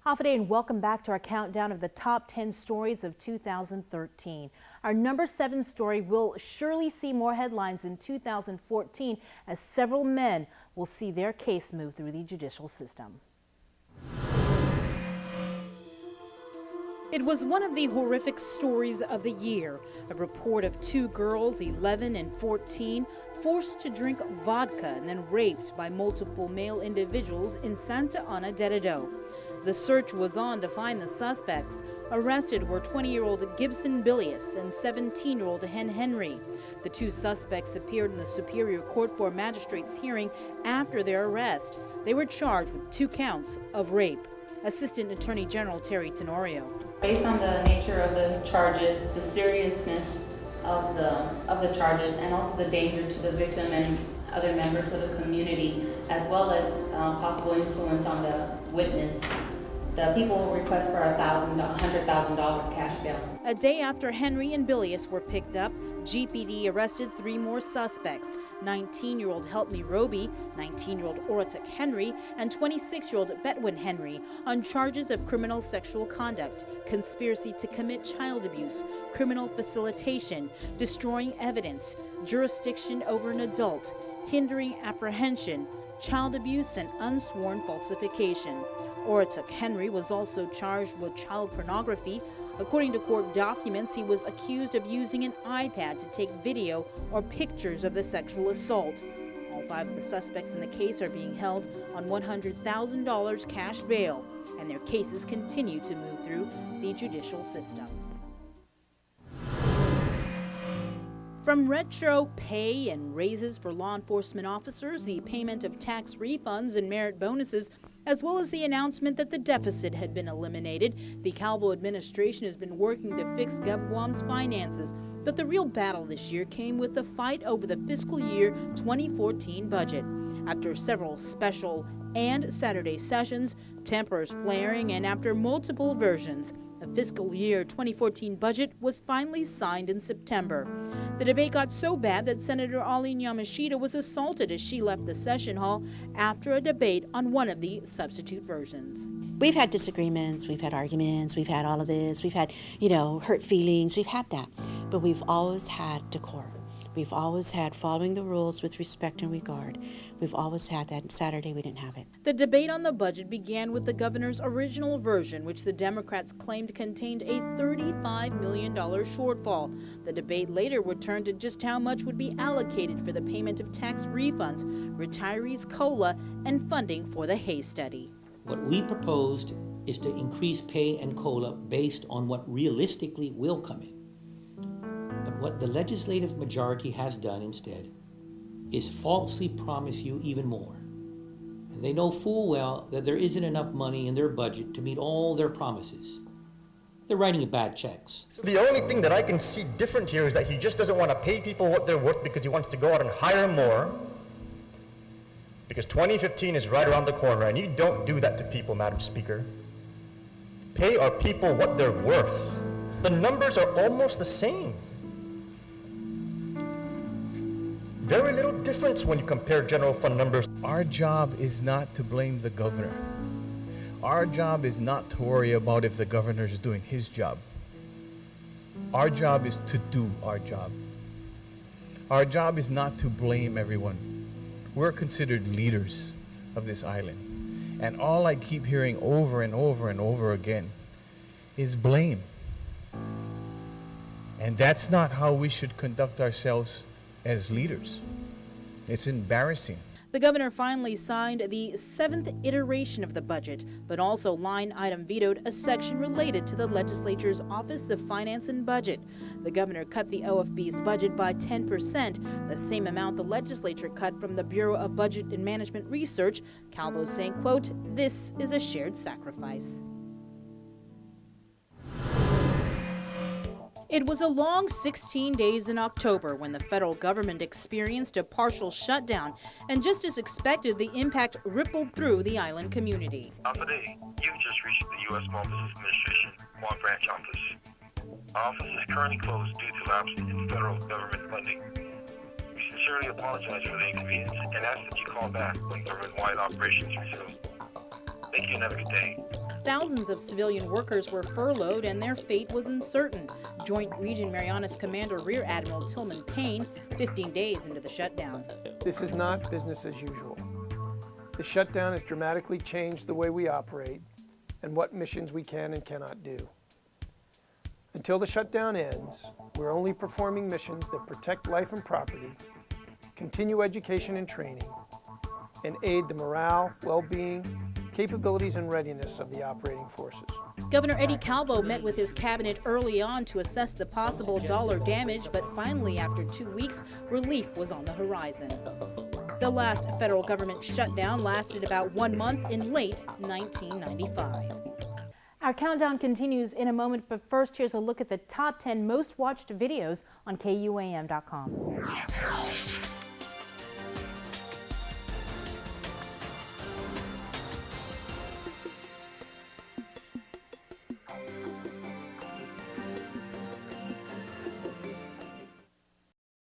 Hafa and welcome back to our countdown of the top 10 stories of 2013. Our number 7 story will surely see more headlines in 2014 as several men will see their case move through the judicial system. It was one of the horrific stories of the year. A report of 2 girls, 11 and 14, forced to drink vodka and then raped by multiple male individuals in Santa Ana del Edo. The search was on to find the suspects. Arrested were 20-year-old Gibson Bilius and 17-year-old Hen Henry. The 2 suspects appeared in the Superior Court for a magistrate's hearing after their arrest. They were charged with 2 counts of rape. Assistant Attorney General Terry Tenorio. Based on the nature of the charges, the seriousness of the charges, and also the danger to the victim and other members of the community, as well as possible influence on the witness, the people will request for $100,000 cash bail. A day after Henry and Bilius were picked up, GPD arrested 3 more suspects: 19-year-old Helpme Roby, 19-year-old Oratuk Henry, and 26-year-old Betwin Henry on charges of criminal sexual conduct, conspiracy to commit child abuse, criminal facilitation, destroying evidence, jurisdiction over an adult, hindering apprehension, child abuse, and unsworn falsification. Oratuk Henry was also charged with child pornography. According to court documents, he was accused of using an iPad to take video or pictures of the sexual assault. All 5 of the suspects in the case are being held on $100,000 cash bail, and their cases continue to move through the judicial system. From retro pay and raises for law enforcement officers, the payment of tax refunds and merit bonuses, as well as the announcement that the deficit had been eliminated, the Calvo administration has been working to fix KUAM's finances. But the real battle this year came with the fight over the fiscal year 2014 budget. After several special and Saturday sessions, tempers flaring, and after multiple versions, the fiscal year 2014 budget was finally signed in September. The debate got so bad that Senator Arlene Yamashita was assaulted as she left the session hall after a debate on one of the substitute versions. We've had disagreements, we've had arguments, we've had all of this, we've had, hurt feelings, we've had that. But we've always had decorum. We've always had following the rules with respect and regard. We've always had that. Saturday, we didn't have it. The debate on the budget began with the governor's original version, which the Democrats claimed contained a $35 million shortfall. The debate later would turn to just how much would be allocated for the payment of tax refunds, retirees' COLA, and funding for the Hay study. What we proposed is to increase pay and COLA based on what realistically will come in. But what the legislative majority has done instead is falsely promise you even more. And they know full well that there isn't enough money in their budget to meet all their promises. They're writing bad checks. So the only thing that I can see different here is that he just doesn't want to pay people what they're worth because he wants to go out and hire more. Because 2015 is right around the corner, and you don't do that to people, Madam Speaker. Pay our people what they're worth. The numbers are almost the same. Very little difference when you compare general fund numbers. Our job is not to blame the governor. Our job is not to worry about if the governor is doing his job. Our job is to do our job. Our job is not to blame everyone. We're considered leaders of this island. And all I keep hearing over and over and over again is blame. And that's not how we should conduct ourselves as leaders. It's embarrassing. The governor finally signed the 7th iteration of the budget, but also line item vetoed a section related to the legislature's Office of Finance and Budget. The governor cut the OFB's budget by 10%, the same amount the legislature cut from the Bureau of Budget and Management Research, Calvo saying, quote, "This is a shared sacrifice." It was a long 16 days in October when the federal government experienced a partial shutdown, and just as expected, the impact rippled through the island community. Today, you've just reached the U.S. Small Business Administration KUAM branch office. Our office is currently closed due to lapse in federal government funding. We sincerely apologize for the inconvenience and ask that you call back when government-wide operations resume. Thank you and have a good day. Thousands of civilian workers were furloughed and their fate was uncertain. Joint Region Marianas Commander Rear Admiral Tillman Payne, 15 days into the shutdown. This is not business as usual. The shutdown has dramatically changed the way we operate and what missions we can and cannot do. Until the shutdown ends, we're only performing missions that protect life and property, continue education and training, and aid the morale, well-being, capabilities, and readiness of the operating forces. Governor Eddie Calvo met with his cabinet early on to assess the possible dollar damage, but finally, after 2 weeks, relief was on the horizon. The last federal government shutdown lasted about 1 month in late 1995. Our countdown continues in a moment, but first here's a look at the top 10 most watched videos on KUAM.com.